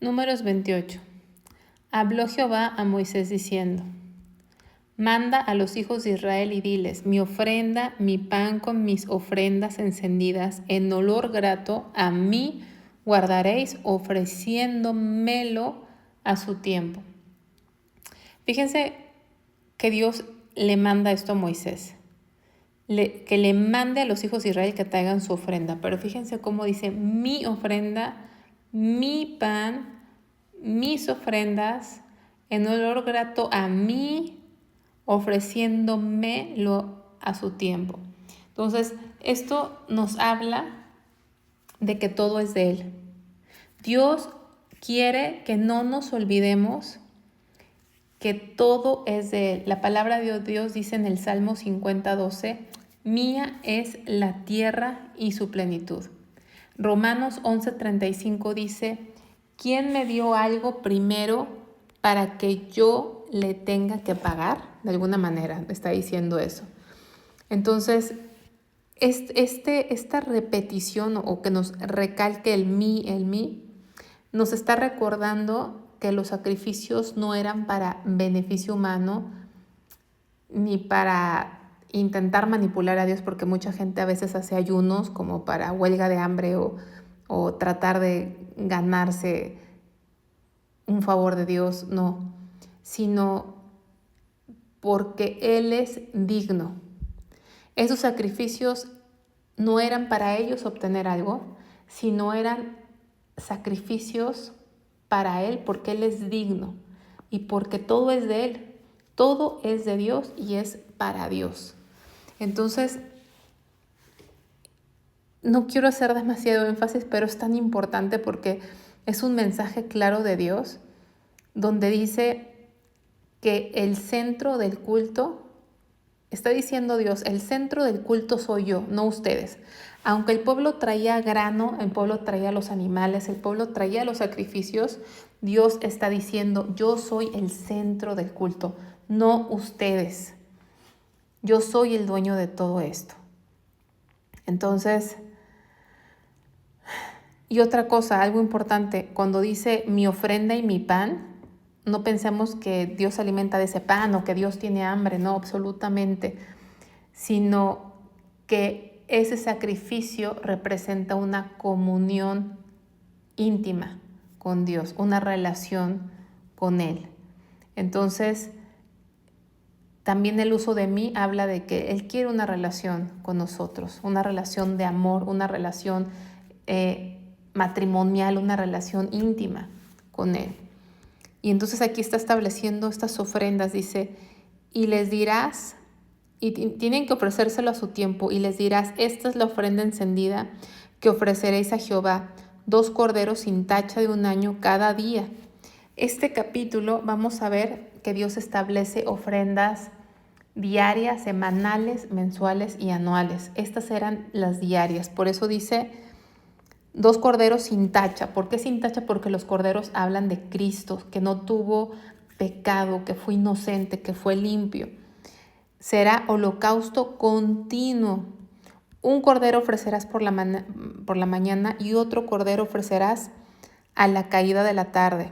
Números 28. Habló Jehová a Moisés diciendo: Manda a los hijos de Israel y diles: mi ofrenda, mi pan con mis ofrendas encendidas, en olor grato, a mí guardaréis, ofreciéndomelo a su tiempo. Fíjense que Dios le manda esto a Moisés, que le mande a los hijos de Israel que traigan su ofrenda. Pero fíjense cómo dice: mi ofrenda, mi pan, mis ofrendas, en olor grato a mí, ofreciéndomelo a su tiempo. Entonces, esto nos habla de que todo es de Él. Dios quiere que no nos olvidemos que todo es de Él. La palabra de Dios dice en el Salmo 50:12, mía es la tierra y su plenitud. Romanos 11:35 dice, ¿quién me dio algo primero para que yo le tenga que pagar? De alguna manera está diciendo eso. Entonces, esta repetición o que nos recalque el mí, nos está recordando que los sacrificios no eran para beneficio humano ni para intentar manipular a Dios, porque mucha gente a veces hace ayunos como para huelga de hambre o tratar de ganarse un favor de Dios, no, sino porque Él es digno. Esos sacrificios no eran para ellos obtener algo, sino eran sacrificios para Él porque Él es digno y porque todo es de Él, todo es de Dios y es para Dios. Entonces, no quiero hacer demasiado énfasis, pero es tan importante porque es un mensaje claro de Dios donde dice que el centro del culto, está diciendo Dios, el centro del culto soy yo, no ustedes. Aunque el pueblo traía grano, el pueblo traía los animales, el pueblo traía los sacrificios, Dios está diciendo, yo soy el centro del culto, no ustedes. Yo soy el dueño de todo esto. Entonces, y otra cosa, algo importante, cuando dice mi ofrenda y mi pan, no pensemos que Dios se alimenta de ese pan o que Dios tiene hambre, no, absolutamente, sino que ese sacrificio representa una comunión íntima con Dios, una relación con Él. Entonces, también el uso de mí habla de que Él quiere una relación con nosotros, una relación de amor, una relación matrimonial, una relación íntima con Él. Y entonces aquí está estableciendo estas ofrendas, dice, y les dirás, y tienen que ofrecérselo a su tiempo, y les dirás, esta es la ofrenda encendida que ofreceréis a Jehová, 2 corderos sin tacha de 1 año cada día. Este capítulo vamos a ver que Dios establece ofrendas diarias, semanales, mensuales y anuales. Estas eran las diarias, por eso dice 2 corderos sin tacha. ¿Por qué sin tacha? Porque los corderos hablan de Cristo, que no tuvo pecado, que fue inocente, que fue limpio. Será holocausto continuo. 1 cordero ofrecerás por la mañana y otro cordero ofrecerás a la caída de la tarde.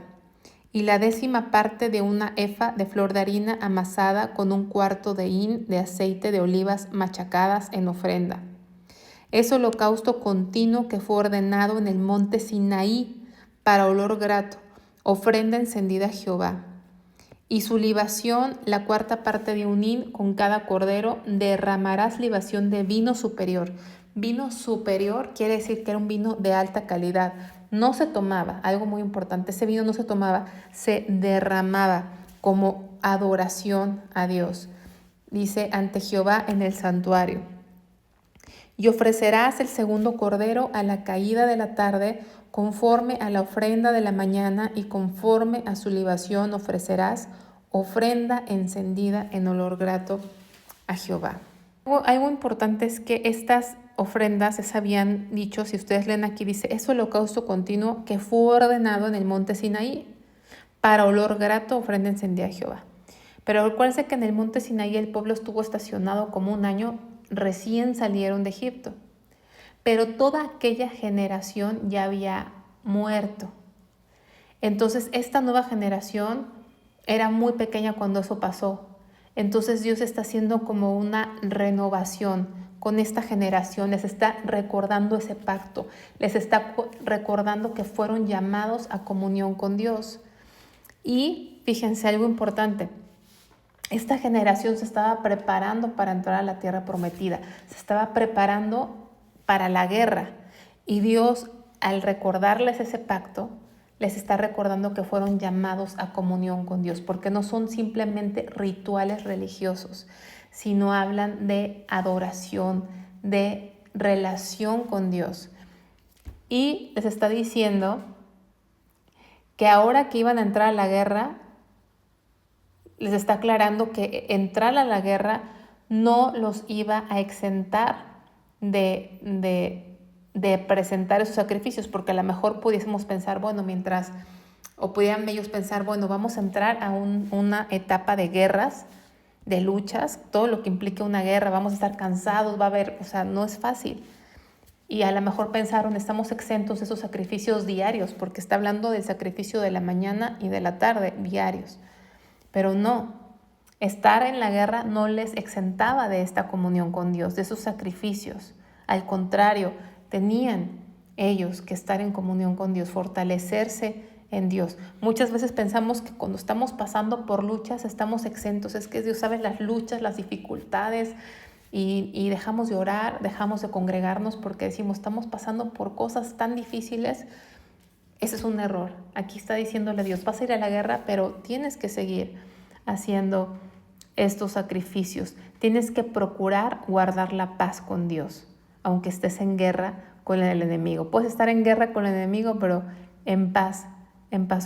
Y la 10ª parte de 1 efa de flor de harina amasada con 1/4 de hin de aceite de olivas machacadas en ofrenda. Es holocausto continuo que fue ordenado en el monte Sinaí para olor grato, ofrenda encendida a Jehová. Y su libación, la 4ª parte de 1 hin con cada cordero, derramarás libación de vino superior. Vino superior quiere decir que era un vino de alta calidad. No se tomaba, algo muy importante, ese vino no se tomaba, se derramaba como adoración a Dios. Dice, ante Jehová en el santuario. Y ofrecerás el 2º cordero a la caída de la tarde, conforme a la ofrenda de la mañana, y conforme a su libación ofrecerás ofrenda encendida en olor grato a Jehová. Algo importante es que estas ofrendas se habían dicho, si ustedes leen aquí, dice, es holocausto continuo que fue ordenado en el monte Sinaí para olor grato, ofrenda encendida a Jehová. Pero recuérdense que en el monte Sinaí el pueblo estuvo estacionado como 1 año, recién salieron de Egipto. Pero toda aquella generación ya había muerto. Entonces, esta nueva generación era muy pequeña cuando eso pasó. Entonces, Dios está haciendo como una renovación con esta generación, les está recordando ese pacto, les está recordando que fueron llamados a comunión con Dios. Y fíjense algo importante, esta generación se estaba preparando para entrar a la tierra prometida, se estaba preparando para la guerra. Y Dios, al recordarles ese pacto, les está recordando que fueron llamados a comunión con Dios, porque no son simplemente rituales religiosos, sino hablan de adoración, de relación con Dios. Y les está diciendo que ahora que iban a entrar a la guerra, les está aclarando que entrar a la guerra no los iba a exentar de presentar esos sacrificios, porque a lo mejor pudiésemos pensar, bueno, o pudieran ellos pensar, bueno, vamos a entrar a una etapa de guerras, de luchas, todo lo que implique una guerra, vamos a estar cansados, va a haber, o sea, no es fácil. Y a lo mejor pensaron, estamos exentos de esos sacrificios diarios, porque está hablando del sacrificio de la mañana y de la tarde, diarios. Pero no, estar en la guerra no les exentaba de esta comunión con Dios, de esos sacrificios. Al contrario, tenían ellos que estar en comunión con Dios, fortalecerse en Dios. Muchas veces pensamos que cuando estamos pasando por luchas estamos exentos. Es que Dios sabe las luchas, las dificultades y dejamos de orar, dejamos de congregarnos porque decimos, estamos pasando por cosas tan difíciles. Ese es un error. Aquí está diciéndole a Dios, vas a ir a la guerra, pero tienes que seguir haciendo estos sacrificios. Tienes que procurar guardar la paz con Dios, aunque estés en guerra con el enemigo. Puedes estar en guerra con el enemigo, pero en paz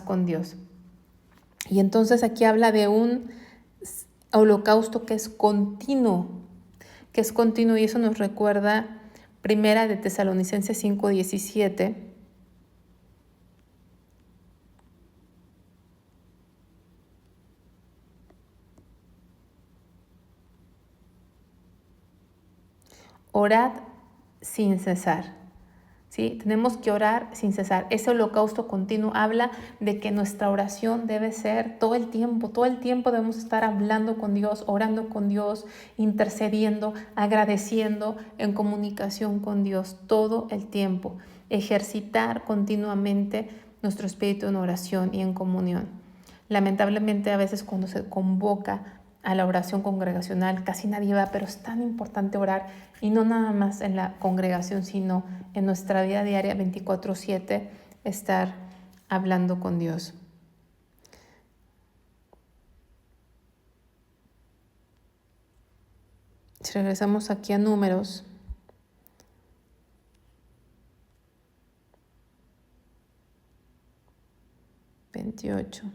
con Dios. Y entonces aquí habla de un holocausto que es continuo, y eso nos recuerda Primera de Tesalonicenses 5:17. Orad sin cesar. ¿Sí? Tenemos que orar sin cesar. Ese holocausto continuo habla de que nuestra oración debe ser todo el tiempo debemos estar hablando con Dios, orando con Dios, intercediendo, agradeciendo, en comunicación con Dios todo el tiempo. Ejercitar continuamente nuestro espíritu en oración y en comunión. Lamentablemente a veces cuando se convoca a la oración congregacional casi nadie va, pero es tan importante orar, y no nada más en la congregación, sino en nuestra vida diaria 24/7, estar hablando con Dios. Si regresamos aquí a Números, (28).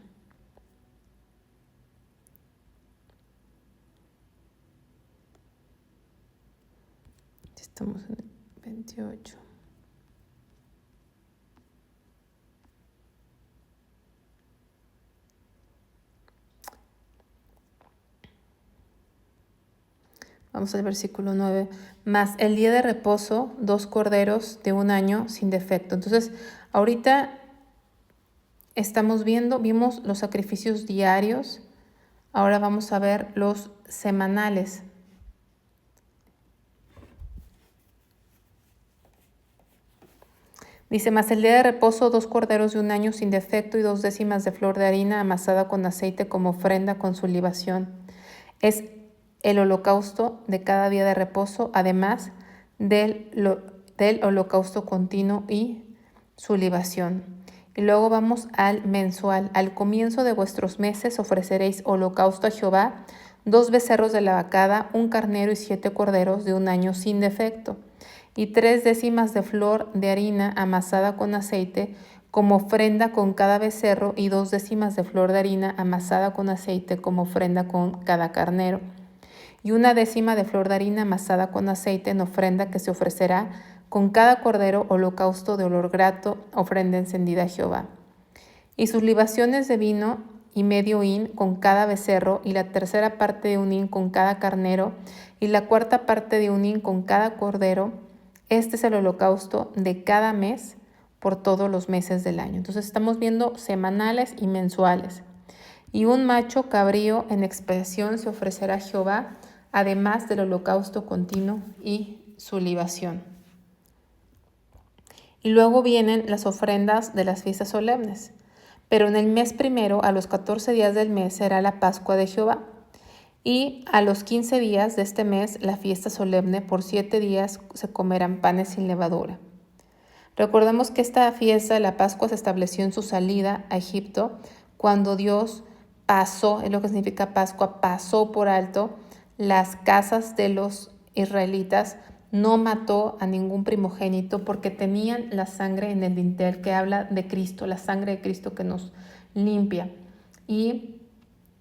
Estamos en el 28. Vamos al versículo 9. Más el día de reposo, 2 corderos de 1 año sin defecto. Entonces, ahorita vimos los sacrificios diarios. Ahora vamos a ver los semanales. Dice, más el día de reposo, 2 corderos de 1 año sin defecto y 2 décimas de flor de harina amasada con aceite como ofrenda con su libación. Es el holocausto de cada día de reposo, además del holocausto continuo y su libación. Y luego vamos al mensual. Al comienzo de vuestros meses ofreceréis holocausto a Jehová, 2 becerros de la vacada, 1 carnero y 7 corderos de 1 año sin defecto, y 3 décimas de flor de harina amasada con aceite como ofrenda con cada becerro, y 2 décimas de flor de harina amasada con aceite como ofrenda con cada carnero, y 1 décima de flor de harina amasada con aceite en ofrenda que se ofrecerá con cada cordero, holocausto de olor grato, ofrenda encendida a Jehová. Y sus libaciones de vino y medio hin con cada becerro, y la tercera parte de 1 hin con cada carnero, y la cuarta parte de 1 hin con cada cordero. Este es el holocausto de cada mes por todos los meses del año. Entonces estamos viendo semanales y mensuales. Y un macho cabrío en expiación se ofrecerá a Jehová, además del holocausto continuo y su libación. Y luego vienen las ofrendas de las fiestas solemnes. Pero en el mes primero, a los 14 días del mes, será la Pascua de Jehová. Y a los 15 días de este mes, la fiesta solemne, por 7 días se comerán panes sin levadura. Recordemos que esta fiesta, la Pascua, se estableció en su salida a Egipto, cuando Dios pasó, es lo que significa Pascua, pasó por alto las casas de los israelitas, no mató a ningún primogénito porque tenían la sangre en el dintel, que habla de Cristo, la sangre de Cristo que nos limpia. Y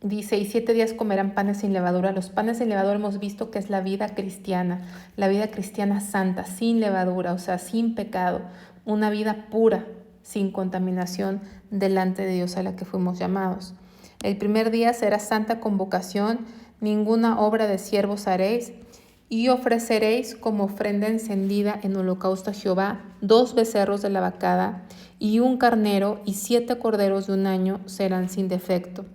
dice, y 7 días comerán panes sin levadura. Los panes sin levadura hemos visto que es la vida cristiana santa, sin levadura, o sea, sin pecado, una vida pura, sin contaminación delante de Dios a la que fuimos llamados. El primer día será santa convocación, ninguna obra de siervos haréis, y ofreceréis como ofrenda encendida en holocausto a Jehová 2 becerros de la vacada, y un carnero, y 7 corderos de un año serán sin defecto.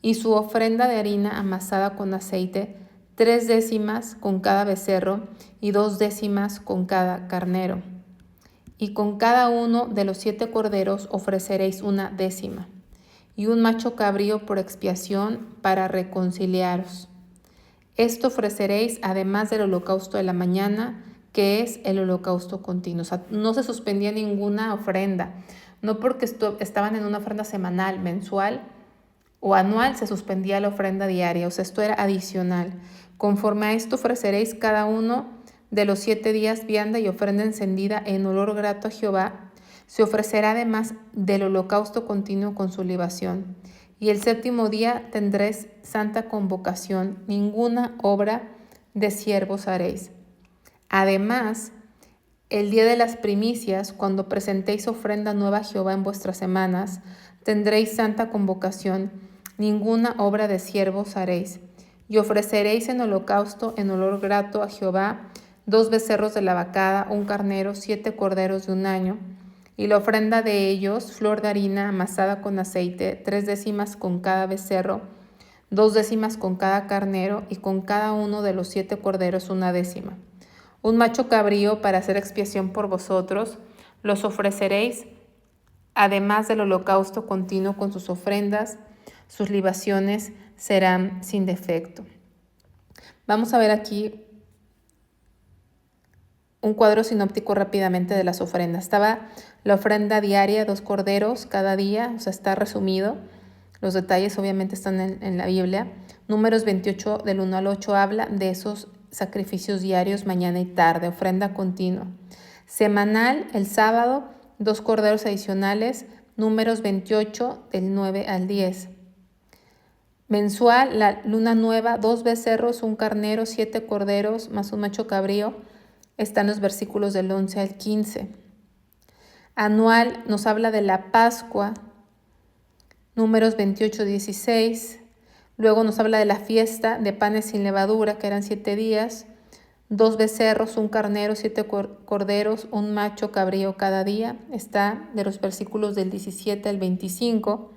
Y su ofrenda de harina amasada con aceite, 3 décimas con cada becerro, y 2 décimas con cada carnero. Y con cada uno de los 7 corderos ofreceréis 1 décima, y un macho cabrío por expiación para reconciliaros. Esto ofreceréis además del holocausto de la mañana, que es el holocausto continuo. O sea, no se suspendía ninguna ofrenda, no porque estaban en una ofrenda semanal, mensual o anual, se suspendía la ofrenda diaria. O sea, esto era adicional. Conforme a esto ofreceréis cada uno de los 7 días vianda y ofrenda encendida en olor grato a Jehová. Se ofrecerá además del holocausto continuo con su libación. Y el 7º día tendréis santa convocación, ninguna obra de siervos haréis. Además, el día de las primicias, cuando presentéis ofrenda nueva a Jehová en vuestras semanas, tendréis santa convocación, ninguna obra de siervos haréis. Y ofreceréis en holocausto en olor grato a Jehová 2 becerros de la vacada, un carnero, 7 corderos de un año, y la ofrenda de ellos, flor de harina amasada con aceite, 3 décimas con cada becerro, 2 décimas con cada carnero, y con cada uno de los 7 corderos 1 décima. Un macho cabrío para hacer expiación por vosotros, los ofreceréis, además del holocausto continuo con sus ofrendas, sus libaciones serán sin defecto. Vamos a ver aquí un cuadro sinóptico rápidamente de las ofrendas. Estaba la ofrenda diaria, 2 corderos cada día, o sea, está resumido. Los detalles obviamente están en la Biblia. Números 28 del 1 al 8 habla de esos sacrificios diarios mañana y tarde, ofrenda continua. Semanal, el sábado, 2 corderos adicionales, Números 28 del 9 al 10. Mensual, la luna nueva, 2 becerros, un carnero, 7 corderos, más un macho cabrío. Están los versículos del 11 al 15. Anual nos habla de la Pascua, Números 28, 16. Luego nos habla de la fiesta de panes sin levadura, que eran 7 días. 2 becerros, un carnero, 7 corderos, un macho cabrío cada día. Está de los versículos del 17 al 25.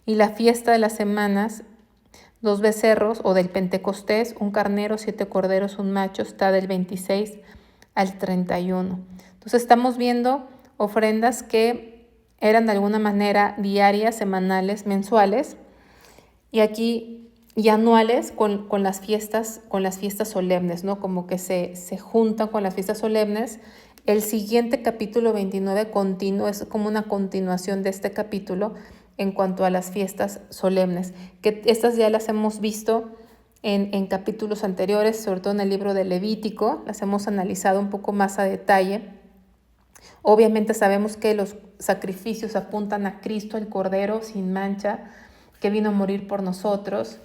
Y la fiesta de las semanas, 2 becerros, o del Pentecostés, un carnero, 7 corderos, un macho, está del 26 al 31. Entonces estamos viendo ofrendas que eran de alguna manera diarias, semanales, mensuales, y aquí y anuales con las fiestas solemnes, ¿no? Como que se juntan con las fiestas solemnes. El siguiente capítulo 29 es como una continuación de este capítulo en cuanto a las fiestas solemnes, que estas ya las hemos visto en capítulos anteriores, sobre todo en el libro de Levítico, las hemos analizado un poco más a detalle. Obviamente sabemos que los sacrificios apuntan a Cristo, el Cordero sin mancha, que vino a morir por nosotros,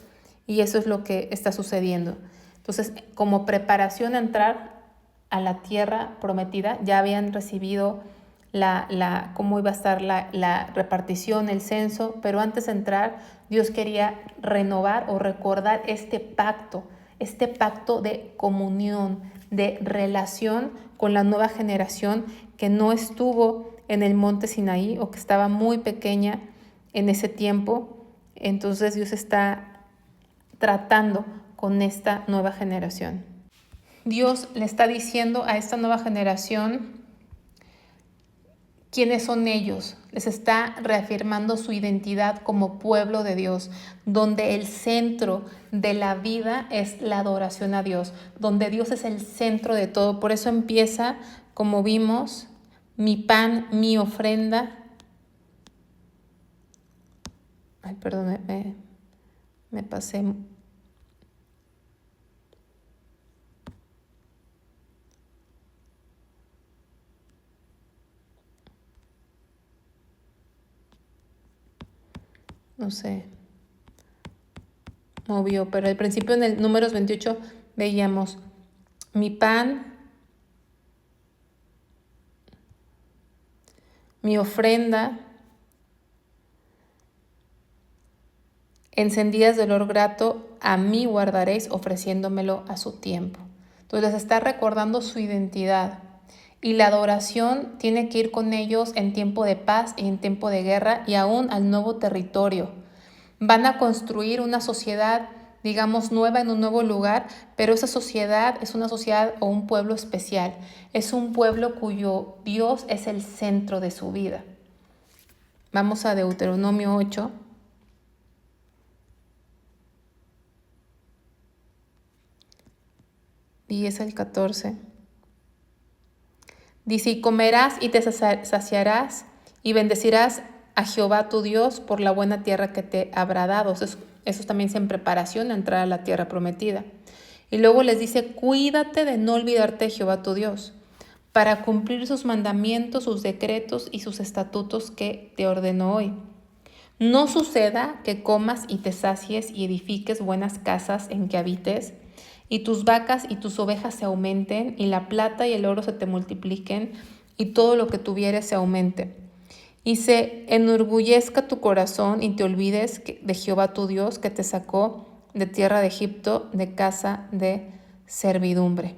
y eso es lo que está sucediendo. Entonces, como preparación a entrar a la tierra prometida, ya habían recibido cómo iba a estar la repartición, el censo, pero antes de entrar, Dios quería renovar o recordar este pacto de comunión, de relación con la nueva generación que no estuvo en el monte Sinaí o que estaba muy pequeña en ese tiempo. Entonces Dios está tratando con esta nueva generación. Dios le está diciendo a esta nueva generación quiénes son ellos. Les está reafirmando su identidad como pueblo de Dios, donde el centro de la vida es la adoración a Dios, donde Dios es el centro de todo. Por eso empieza, como vimos, mi pan, mi ofrenda. Ay, perdón, me pasé. No sé, movió, pero al principio en el números 28 veíamos mi pan, mi ofrenda, encendidas de olor grato, a mí guardaréis ofreciéndomelo a su tiempo. Entonces está recordando su identidad. Y la adoración tiene que ir con ellos en tiempo de paz y en tiempo de guerra y aún al nuevo territorio. Van a construir una sociedad, digamos, nueva en un nuevo lugar, pero esa sociedad es una sociedad o un pueblo especial. Es un pueblo cuyo Dios es el centro de su vida. Vamos a Deuteronomio 8. Y es el 14. Dice, y comerás y te saciarás y bendecirás a Jehová tu Dios por la buena tierra que te habrá dado. Eso también es en preparación a entrar a la tierra prometida. Y luego les dice, cuídate de no olvidarte de Jehová tu Dios, para cumplir sus mandamientos, sus decretos y sus estatutos que te ordeno hoy. No suceda que comas y te sacies y edifiques buenas casas en que habites, y tus vacas y tus ovejas se aumenten, y la plata y el oro se te multipliquen, y todo lo que tuvieres se aumente. Y se enorgullezca tu corazón y te olvides de Jehová tu Dios, que te sacó de tierra de Egipto, de casa de servidumbre.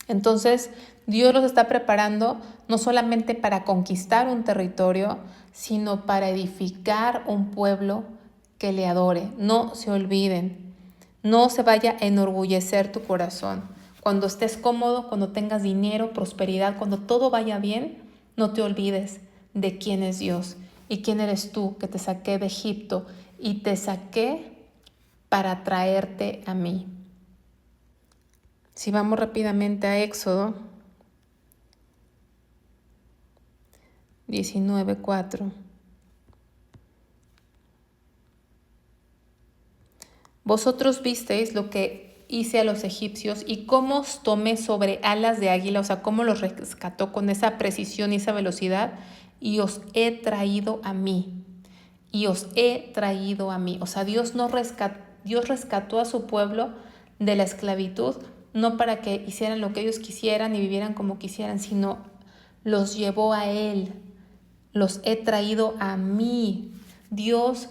Entonces, Dios los está preparando no solamente para conquistar un territorio, sino para edificar un pueblo que le adore. No se olviden. No se vaya a enorgullecer tu corazón. Cuando estés cómodo, cuando tengas dinero, prosperidad, cuando todo vaya bien, no te olvides de quién es Dios y quién eres tú, que te saqué de Egipto y te saqué para traerte a mí. Si vamos rápidamente a Éxodo 19:4. Vosotros visteis lo que hice a los egipcios y cómo os tomé sobre alas de águila, o sea, cómo los rescató con esa precisión y esa velocidad, y os he traído a mí. Y os he traído a mí. O sea, Dios rescató a su pueblo de la esclavitud, no para que hicieran lo que ellos quisieran y vivieran como quisieran, sino los llevó a Él. Los he traído a mí. Dios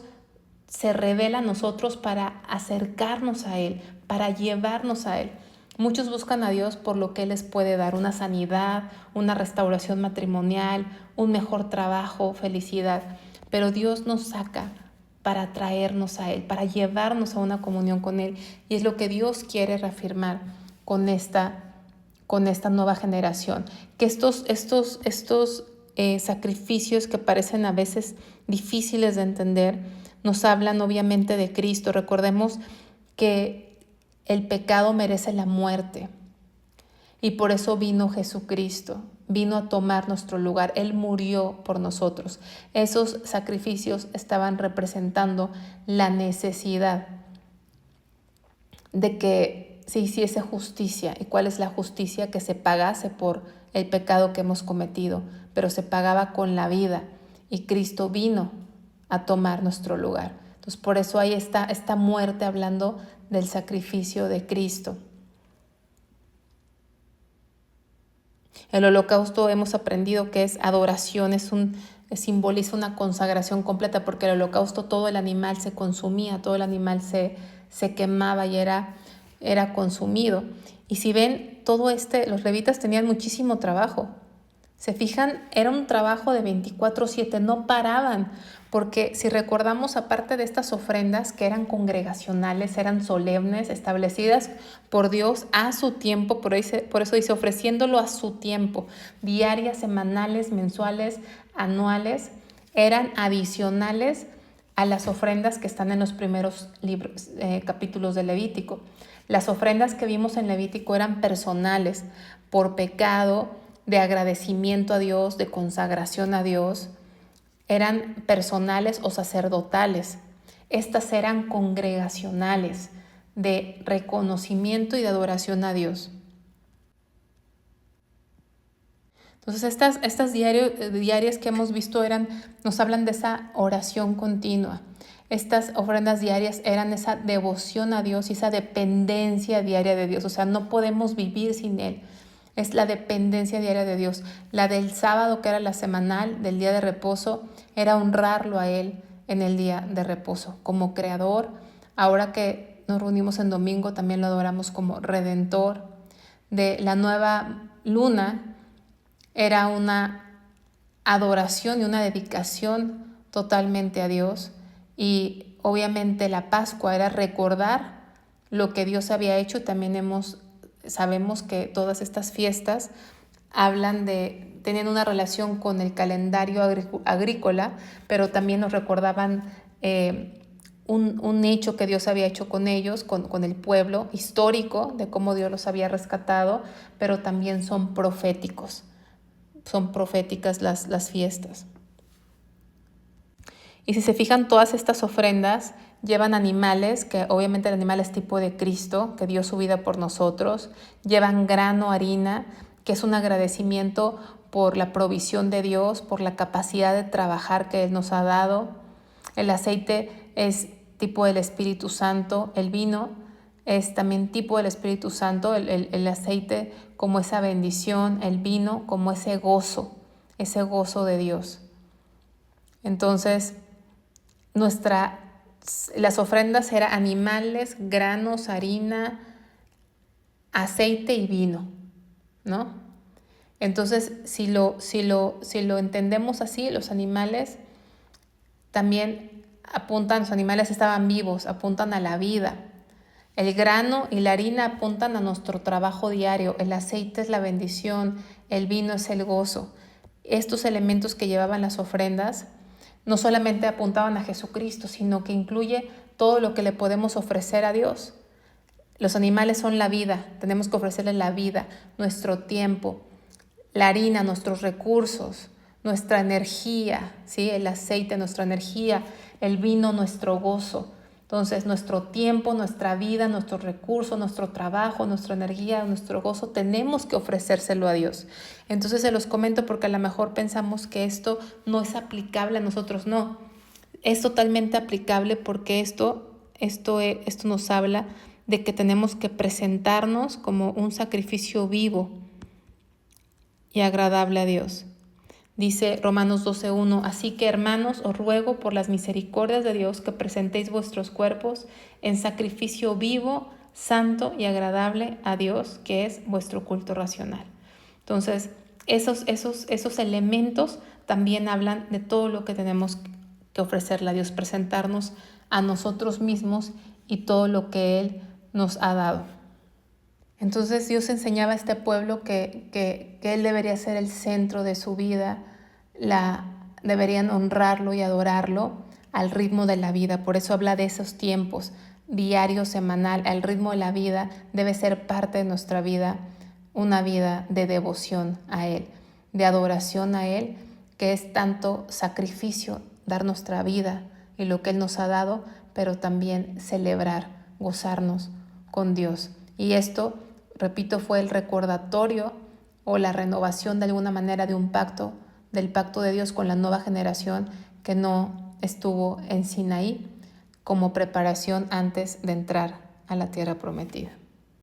se revela a nosotros para acercarnos a Él, para llevarnos a Él. Muchos buscan a Dios por lo que Él les puede dar, una sanidad, una restauración matrimonial, un mejor trabajo, felicidad. Pero Dios nos saca para traernos a Él, para llevarnos a una comunión con Él. Y es lo que Dios quiere reafirmar con esta nueva generación. Que estos sacrificios que parecen a veces difíciles de entender, nos hablan obviamente de Cristo. Recordemos que el pecado merece la muerte y por eso vino Jesucristo, vino a tomar nuestro lugar. Él murió por nosotros. Esos sacrificios estaban representando la necesidad de que se hiciese justicia. ¿Y cuál es la justicia? Que se pagase por el pecado que hemos cometido, pero se pagaba con la vida y Cristo vino a tomar nuestro lugar. Entonces, por eso hay esta muerte hablando del sacrificio de Cristo. El holocausto hemos aprendido que es adoración, simboliza una consagración completa, porque el holocausto todo el animal se consumía, todo el animal se quemaba y era consumido. Y si ven, los levitas tenían muchísimo trabajo. Se fijan, era un trabajo de 24/7, no paraban, porque si recordamos, aparte de estas ofrendas que eran congregacionales, eran solemnes, establecidas por Dios a su tiempo, por eso dice ofreciéndolo a su tiempo, diarias, semanales, mensuales, anuales, eran adicionales a las ofrendas que están en los primeros capítulos de Levítico. Las ofrendas que vimos en Levítico eran personales, por pecado, de agradecimiento a Dios, de consagración a Dios, eran personales o sacerdotales. Estas eran congregacionales, de reconocimiento y de adoración a Dios. Entonces estas diarias que hemos visto nos hablan de esa oración continua. Estas ofrendas diarias eran esa devoción a Dios y esa dependencia diaria de Dios. O sea, no podemos vivir sin Él. Es la dependencia diaria de Dios. La del sábado, que era la semanal, del día de reposo, era honrarlo a Él en el día de reposo como creador. Ahora que nos reunimos en domingo, también lo adoramos como redentor. De la nueva luna era una adoración y una dedicación totalmente a Dios. Y obviamente la Pascua era recordar lo que Dios había hecho. También sabemos que todas estas fiestas tenían una relación con el calendario agrícola, pero también nos recordaban un hecho que Dios había hecho con ellos, con el pueblo histórico, de cómo Dios los había rescatado, pero también son proféticos. Son proféticas las fiestas. Y si se fijan, todas estas ofrendas llevan animales, que obviamente el animal es tipo de Cristo, que dio su vida por nosotros. Llevan grano, harina, que es un agradecimiento por la provisión de Dios, por la capacidad de trabajar que Él nos ha dado. El aceite es tipo del Espíritu Santo. El vino es también tipo del Espíritu Santo. El aceite como esa bendición, el vino como ese gozo de Dios. Entonces, las ofrendas eran animales, granos, harina, aceite y vino, ¿no? Entonces, si lo entendemos así, los animales también los animales estaban vivos, apuntan a la vida. El grano y la harina apuntan a nuestro trabajo diario, el aceite es la bendición, el vino es el gozo. Estos elementos que llevaban las ofrendas no solamente apuntaban a Jesucristo, sino que incluye todo lo que le podemos ofrecer a Dios. Los animales son la vida, tenemos que ofrecerles la vida, nuestro tiempo, la harina, nuestros recursos, nuestra energía, ¿sí? El aceite, nuestra energía, el vino, nuestro gozo. Entonces, nuestro tiempo, nuestra vida, nuestros recursos, nuestro trabajo, nuestra energía, nuestro gozo, tenemos que ofrecérselo a Dios. Entonces, se los comento porque a lo mejor pensamos que esto no es aplicable a nosotros. No, es totalmente aplicable porque esto nos habla de que tenemos que presentarnos como un sacrificio vivo y agradable a Dios. Dice Romanos 12:1, así que hermanos, os ruego por las misericordias de Dios que presentéis vuestros cuerpos en sacrificio vivo, santo y agradable a Dios, que es vuestro culto racional. Entonces, esos elementos también hablan de todo lo que tenemos que ofrecerle a Dios, presentarnos a nosotros mismos y todo lo que Él nos ha dado. Entonces Dios enseñaba a este pueblo que Él debería ser el centro de su vida, deberían honrarlo y adorarlo al ritmo de la vida. Por eso habla de esos tiempos, diario, semanal. El ritmo de la vida debe ser parte de nuestra vida, una vida de devoción a Él, de adoración a Él, que es tanto sacrificio, dar nuestra vida y lo que Él nos ha dado, pero también celebrar, gozarnos con Dios. Y esto, repito, fue el recordatorio o la renovación de alguna manera de un pacto, del pacto de Dios con la nueva generación que no estuvo en Sinaí como preparación antes de entrar a la tierra prometida.